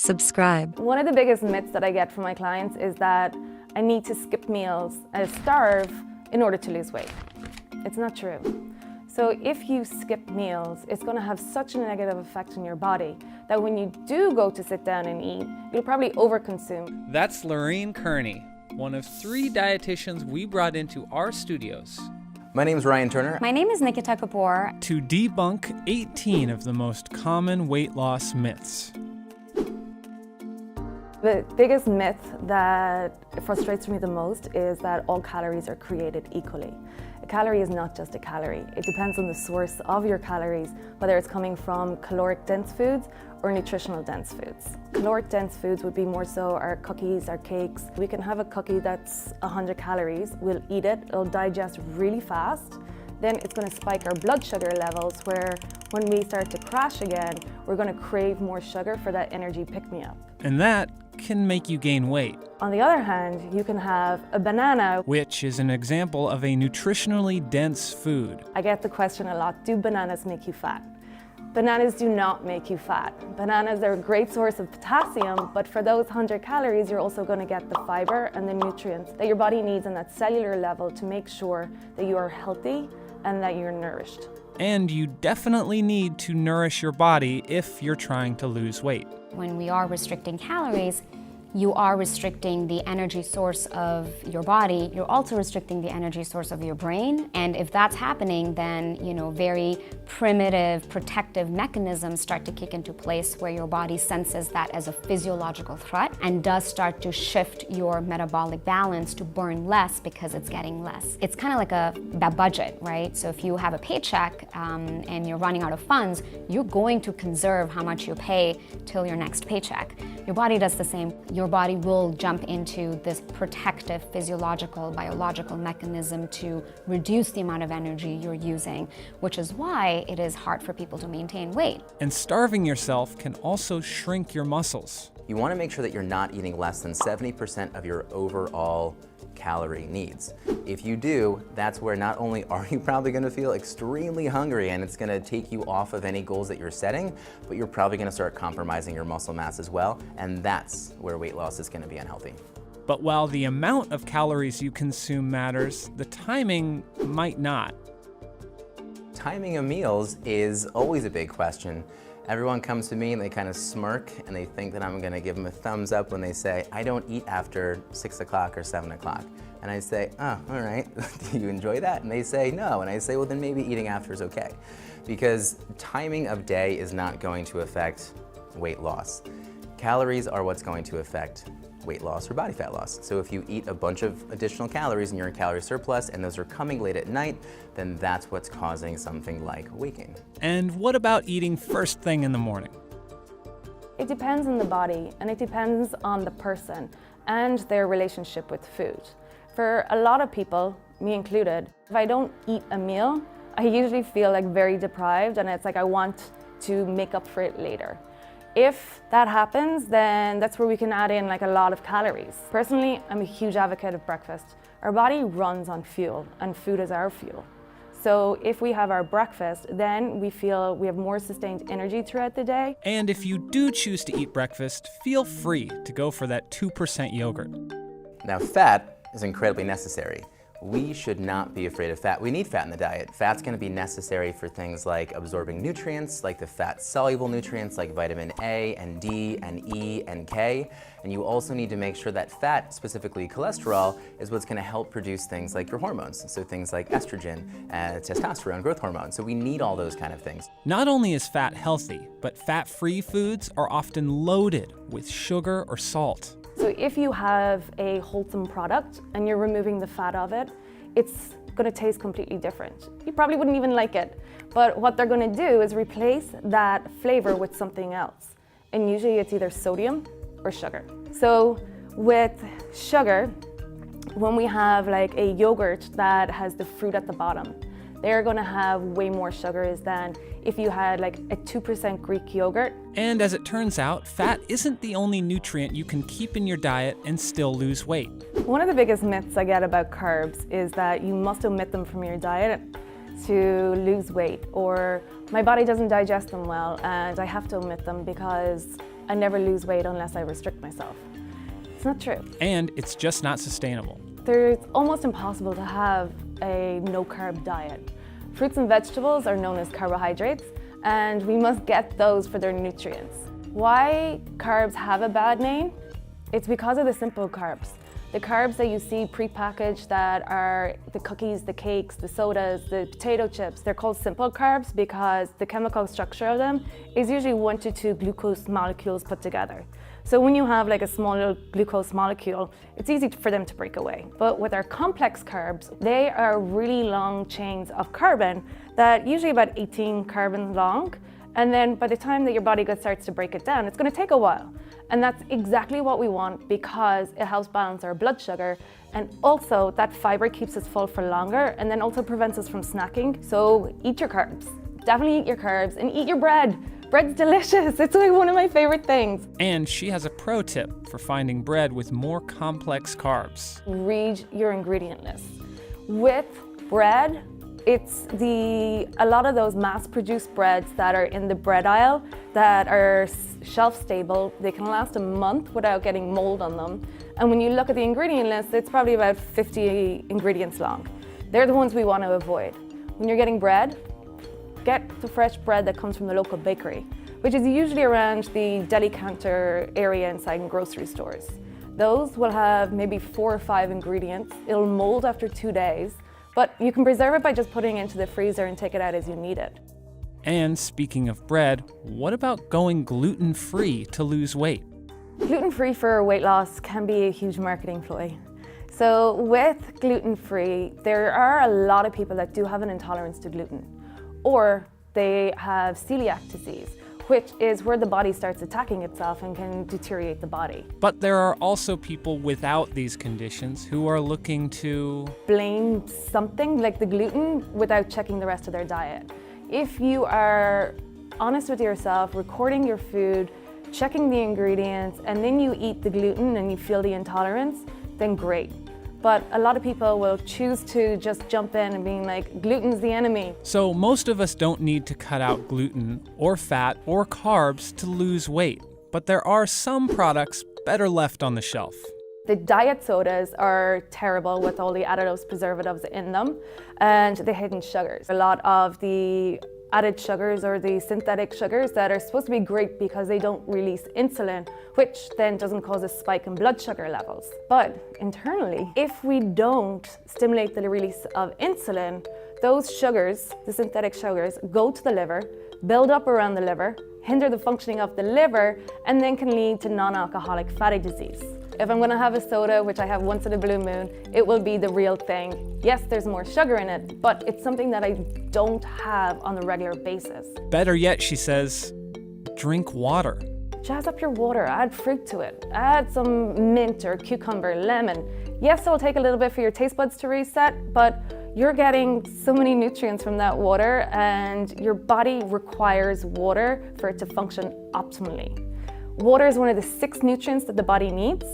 subscribe. One of the biggest myths that I get from my clients is that I need to skip meals and starve in order to lose weight. It's not true. So if you skip meals, it's going to have such a negative effect on your body that when you do go to sit down and eat, you'll probably overconsume. That's Lorraine Kearney, one of 3 dietitians we brought into our studios My name is Ryan Turner. My name is Nikita Kapoor. to debunk 18 of the most common weight loss myths. The biggest myth that frustrates me the most is that all calories are created equally. A calorie is not just a calorie. It depends on the source of your calories, whether it's coming from caloric dense foods or nutritional dense foods. Caloric dense foods would be more so our cookies, our cakes. We can have a cookie that's 100 calories, we'll eat it, it'll digest really fast, then it's going to spike our blood sugar levels where when we start to crash again, we're going to crave more sugar for that energy pick-me-up. And that can make you gain weight, On the other hand, you can have a banana. which is an example of a nutritionally dense food. I get the question a lot, do bananas make you fat? Bananas do not make you fat. Bananas are a great source of potassium, but for those 100 calories, you're also going to get the fiber and the nutrients that your body needs on that cellular level to make sure that you are healthy and that you're nourished. And you definitely need to nourish your body if you're trying to lose weight. When we are restricting calories, you are restricting the energy source of your body. You're also restricting the energy source of your brain. And if that's happening, then, very primitive protective mechanisms start to kick into place where your body senses that as a physiological threat and does start to shift your metabolic balance to burn less because it's getting less. It's kind of like a budget, right? So if you have a paycheck and you're running out of funds, you're going to conserve how much you pay till your next paycheck. Your body does the same. Your body will jump into this protective physiological, biological mechanism to reduce the amount of energy you're using, which is why it is hard for people to maintain weight. And starving yourself can also shrink your muscles. You want to make sure that you're not eating less than 70% of your overall calorie needs. If you do, that's where not only are you probably going to feel extremely hungry and it's going to take you off of any goals that you're setting, but you're probably going to start compromising your muscle mass as well, and that's where weight loss is going to be unhealthy. But while the amount of calories you consume matters, the timing might not. Timing of meals is always a big question. Everyone comes to me and they kind of smirk and they think that I'm gonna give them a thumbs up when they say, I don't eat after 6 o'clock or 7 o'clock. And I say, oh, all right, do you enjoy that? And they say, no. And I say, well, then maybe eating after is okay. Because timing of day is not going to affect weight loss. Calories are what's going to affect weight loss or body fat loss. So if you eat a bunch of additional calories and you're in calorie surplus and those are coming late at night, then that's what's causing something like weight gain. And what about eating first thing in the morning? It depends on the body and it depends on the person and their relationship with food. For a lot of people, me included, if I don't eat a meal, I usually feel like very deprived and it's like I want to make up for it later. If that happens, then that's where we can add in like a lot of calories. Personally, I'm a huge advocate of breakfast. Our body runs on fuel and food is our fuel. So if we have our breakfast, then we feel we have more sustained energy throughout the day. And if you do choose to eat breakfast, feel free to go for that 2% yogurt. Now, fat is incredibly necessary. We should not be afraid of fat. We need fat in the diet. Fat's going to be necessary for things like absorbing nutrients, like the fat-soluble nutrients like vitamin A and D and E and K. And you also need to make sure that fat, specifically cholesterol, is what's going to help produce things like your hormones. So things like estrogen, testosterone, growth hormone. So we need all those kind of things. Not only is fat healthy, but fat-free foods are often loaded with sugar or salt. So if you have a wholesome product and you're removing the fat of it, it's going to taste completely different. You probably wouldn't even like it, but what they're going to do is replace that flavor with something else. And usually it's either sodium or sugar. So with sugar, when we have like a yogurt that has the fruit at the bottom, they're going to have way more sugars than if you had like a 2% Greek yogurt. And as it turns out, fat isn't the only nutrient you can keep in your diet and still lose weight. One of the biggest myths I get about carbs is that you must omit them from your diet to lose weight, or my body doesn't digest them well and I have to omit them because I never lose weight unless I restrict myself. It's not true. And it's just not sustainable. It's almost impossible to have a no-carb diet. Fruits and vegetables are known as carbohydrates, and we must get those for their nutrients. Why carbs have a bad name? It's because of the simple carbs. The carbs that you see prepackaged that are the cookies, the cakes, the sodas, the potato chips, they're called simple carbs because the chemical structure of them is usually 1 to 2 glucose molecules put together. So when you have like a small little glucose molecule, it's easy for them to break away. But with our complex carbs, they are really long chains of carbon that usually about 18 carbons long. And then by the time that your body starts to break it down, it's going to take a while. And that's exactly what we want because it helps balance our blood sugar. And also that fiber keeps us full for longer and then also prevents us from snacking. So eat your carbs. Definitely eat your carbs and eat your bread. Bread's delicious. It's like one of my favorite things. And she has a pro tip for finding bread with more complex carbs. Read your ingredient list. With bread, it's a lot of those mass-produced breads that are in the bread aisle that are shelf-stable. They can last a month without getting mold on them. And when you look at the ingredient list, it's probably about 50 ingredients long. They're the ones we want to avoid. When you're getting bread, get the fresh bread that comes from the local bakery, which is usually around the deli counter area inside in grocery stores. Those will have maybe 4 or 5 ingredients. It'll mold after 2 days. But you can preserve it by just putting it into the freezer and take it out as you need it. And speaking of bread, what about going gluten-free to lose weight? Gluten-free for weight loss can be a huge marketing ploy. So with gluten-free, there are a lot of people that do have an intolerance to gluten, or they have celiac disease, which is where the body starts attacking itself and can deteriorate the body. But there are also people without these conditions who are looking to blame something like the gluten without checking the rest of their diet. If you are honest with yourself, recording your food, checking the ingredients, and then you eat the gluten and you feel the intolerance, then great. But a lot of people will choose to just jump in and being like, gluten's the enemy. So most of us don't need to cut out gluten or fat or carbs to lose weight. But there are some products better left on the shelf. The diet sodas are terrible with all the additives, preservatives in them, and the hidden sugars. A lot of the added sugars or the synthetic sugars that are supposed to be great because they don't release insulin, which then doesn't cause a spike in blood sugar levels. But internally, if we don't stimulate the release of insulin, those sugars, the synthetic sugars, go to the liver, build up around the liver, hinder the functioning of the liver, and then can lead to non-alcoholic fatty disease. If I'm gonna have a soda, which I have once in a blue moon, it will be the real thing. Yes, there's more sugar in it, but it's something that I don't have on a regular basis. Better yet, she says, drink water. Jazz up your water, add fruit to it. Add some mint or cucumber, lemon. Yes, it'll take a little bit for your taste buds to reset, but you're getting so many nutrients from that water, and your body requires water for it to function optimally. Water is one of the 6 nutrients that the body needs.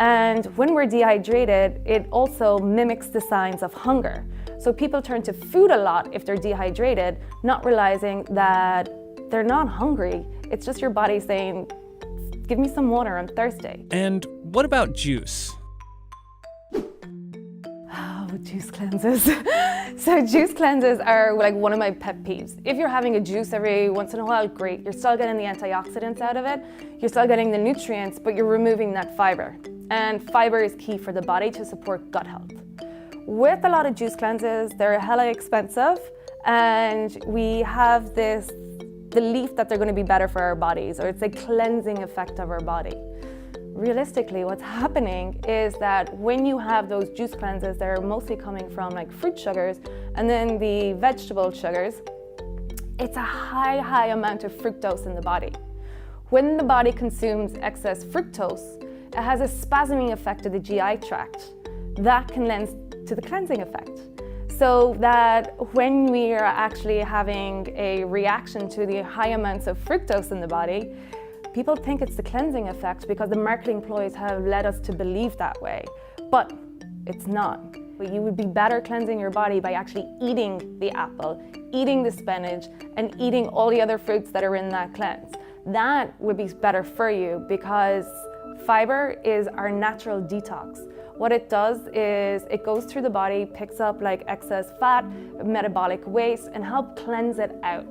And when we're dehydrated, it also mimics the signs of hunger. So people turn to food a lot if they're dehydrated, not realizing that they're not hungry. It's just your body saying, give me some water, I'm thirsty. And what about juice? Oh, juice cleanses. So juice cleanses are like one of my pet peeves. If you're having a juice every once in a while, great. You're still getting the antioxidants out of it. You're still getting the nutrients, but you're removing that fiber. And fiber is key for the body to support gut health. With a lot of juice cleanses, they're hella expensive, and we have this belief that they're going to be better for our bodies, or it's a cleansing effect of our body. Realistically, what's happening is that when you have those juice cleanses, they're mostly coming from like fruit sugars and then the vegetable sugars, it's a high amount of fructose in the body. When the body consumes excess fructose, it has a spasming effect of the GI tract. That can lend to the cleansing effect. So that when we are actually having a reaction to the high amounts of fructose in the body, people think it's the cleansing effect because the marketing ploys have led us to believe that way, but it's not. You would be better cleansing your body by actually eating the apple, eating the spinach, and eating all the other fruits that are in that cleanse. that would be better for you because fiber is our natural detox. What it does is it goes through the body, picks up like excess fat, metabolic waste, and help cleanse it out.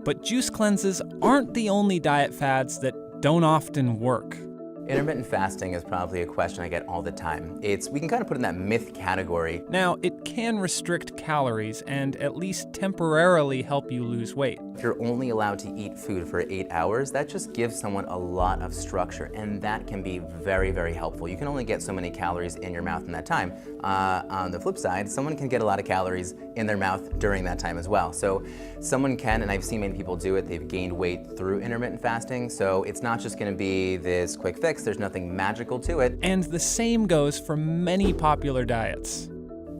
But juice cleanses aren't the only diet fads that don't often work. Intermittent fasting is probably a question I get all the time. We can kind of put in that myth category. Now, it can restrict calories and at least temporarily help you lose weight. If you're only allowed to eat food for 8 hours, that just gives someone a lot of structure, and that can be very, very helpful. You can only get so many calories in your mouth in that time. On the flip side, someone can get a lot of calories in their mouth during that time as well. So someone can, and I've seen many people do it, they've gained weight through intermittent fasting, so it's not just gonna be this quick fix. There's nothing magical to it. And the same goes for many popular diets.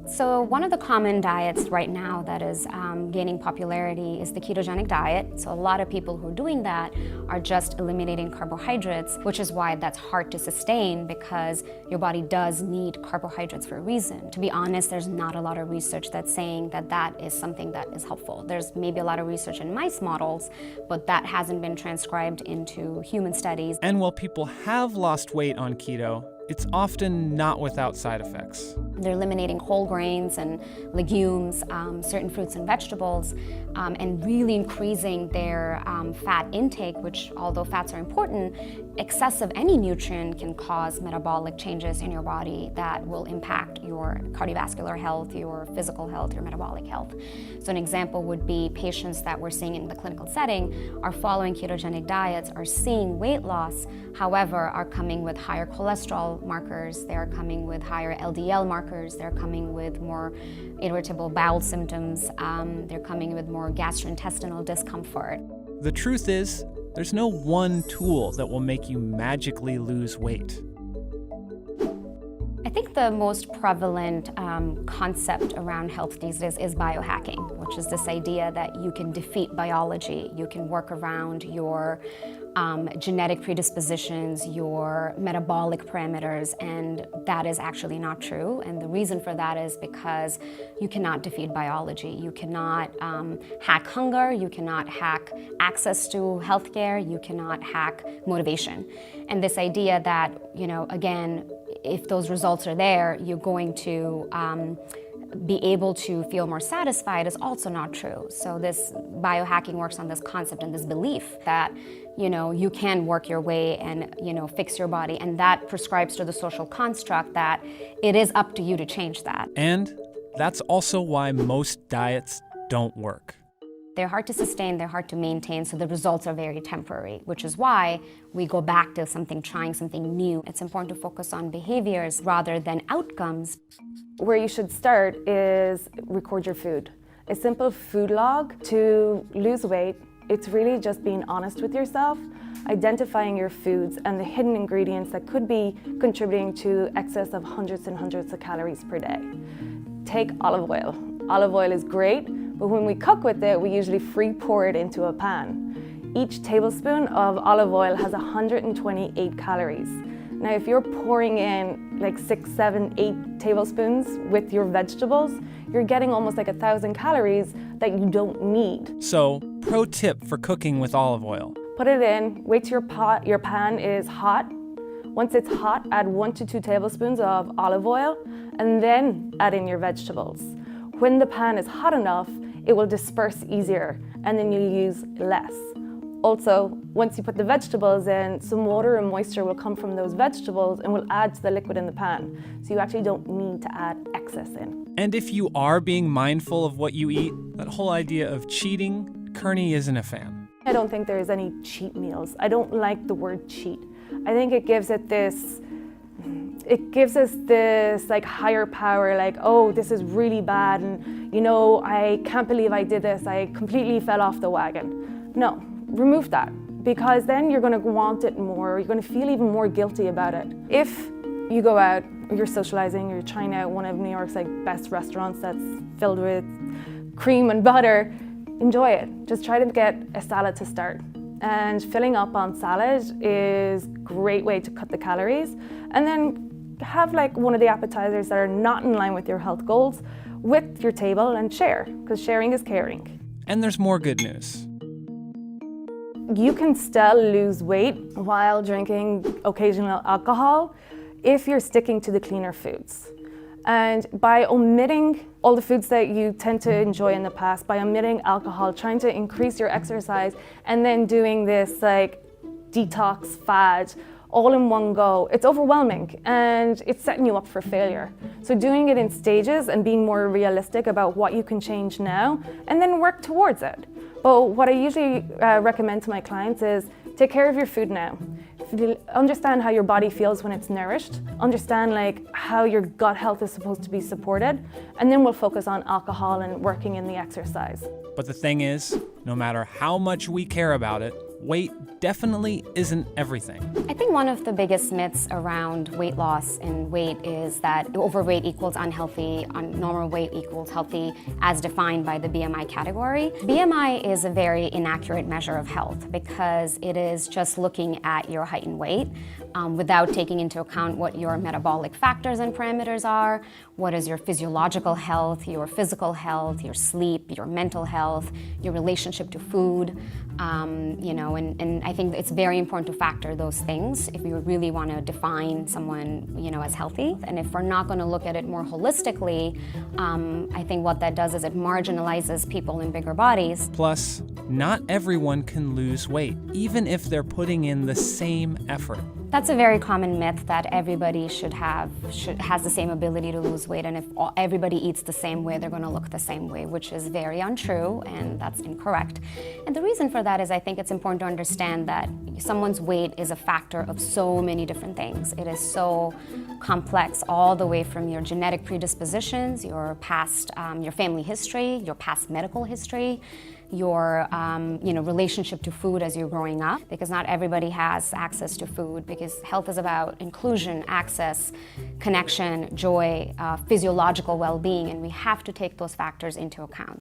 So one of the common diets right now that is gaining popularity is the ketogenic diet. So a lot of people who are doing that are just eliminating carbohydrates, which is why that's hard to sustain because your body does need carbohydrates for a reason. To be honest, there's not a lot of research that's saying that that is something that is helpful. There's maybe a lot of research in mice models, but that hasn't been transcribed into human studies. And while people have lost weight on keto, it's often not without side effects. They're eliminating whole grains and legumes, certain fruits and vegetables, and really increasing their fat intake, which although fats are important, excess of any nutrient can cause metabolic changes in your body that will impact your cardiovascular health, your physical health, your metabolic health. So an example would be patients that we're seeing in the clinical setting are following ketogenic diets, are seeing weight loss, however, are coming with higher cholesterol markers, they are coming with higher LDL markers, they're coming with more irritable bowel symptoms, they're coming with more gastrointestinal discomfort. The truth is, there's no one tool that will make you magically lose weight. I think the most prevalent concept around health these days is biohacking, which is this idea that you can defeat biology, you can work around your genetic predispositions, your metabolic parameters, and that is actually not true. And the reason for that is because you cannot defeat biology. You cannot hack hunger, you cannot hack access to healthcare, you cannot hack motivation. And this idea that, again, if those results are there, you're going to be able to feel more satisfied is also not true. So this biohacking works on this concept and this belief that you can work your way and fix your body, and that prescribes to the social construct that it is up to you to change that. And that's also why most diets don't work. They're hard to sustain, they're hard to maintain, so the results are very temporary, which is why we go back to trying something new. It's important to focus on behaviors rather than outcomes. Where you should start is record your food. A simple food log to lose weight. It's really just being honest with yourself, identifying your foods and the hidden ingredients that could be contributing to excess of hundreds and hundreds of calories per day. Take olive oil. Olive oil is great, but when we cook with it, we usually free pour it into a pan. Each tablespoon of olive oil has 128 calories. Now, if you're pouring in like 6, 7, 8 tablespoons with your vegetables, you're getting almost like 1,000 calories that you don't need. So, pro tip for cooking with olive oil. Put it in, wait till your pan is hot. Once it's hot, add 1 to 2 tablespoons of olive oil, and then add in your vegetables. When the pan is hot enough, it will disperse easier, and then you'll use less. Also, once you put the vegetables in, some water and moisture will come from those vegetables and will add to the liquid in the pan. So you actually don't need to add excess in. And if you are being mindful of what you eat, that whole idea of cheating, Kearney isn't a fan. I don't think there's any cheat meals. I don't like the word cheat. I think it gives us this like higher power, like, oh, this is really bad, and I can't believe I did this, I completely fell off the wagon. No, remove that, because then you're gonna want it more, you're gonna feel even more guilty about it. If you go out, you're socializing, you're trying out one of New York's best restaurants that's filled with cream and butter, enjoy it. Just try to get a salad to start. And filling up on salad is a great way to cut the calories. And then have one of the appetizers that are not in line with your health goals with your table and share, because sharing is caring. And there's more good news. You can still lose weight while drinking occasional alcohol if you're sticking to the cleaner foods. And by omitting all the foods that you tend to enjoy in the past, by omitting alcohol, trying to increase your exercise, and then doing this like detox fad all in one go, it's overwhelming and it's setting you up for failure. So doing it in stages and being more realistic about what you can change now and then work towards it. But what I usually recommend to my clients is take care of your food now. Understand how your body feels when it's nourished, understand like how your gut health is supposed to be supported, and then we'll focus on alcohol and working in the exercise. But the thing is, no matter how much we care about it, weight definitely isn't everything. I think one of the biggest myths around weight loss and weight is that overweight equals unhealthy, normal weight equals healthy, as defined by the BMI category. BMI is a very inaccurate measure of health because it is just looking at your height and weight without taking into account what your metabolic factors and parameters are, what is your physiological health, your physical health, your sleep, your mental health, your relationship to food, and I think it's very important to factor those things if we really want to define someone, as healthy. And if we're not going to look at it more holistically, I think what that does is it marginalizes people in bigger bodies. Plus, not everyone can lose weight, even if they're putting in the same effort. That's a very common myth that everybody has the same ability to lose weight, and if everybody eats the same way, they're going to look the same way, which is very untrue, and that's incorrect. And the reason for that is I think it's important to understand that someone's weight is a factor of so many different things. It is so complex, all the way from your genetic predispositions, your past, your family history, your past medical history, your relationship to food as you're growing up, because not everybody has access to food, because health is about inclusion, access, connection, joy, physiological well-being, and we have to take those factors into account.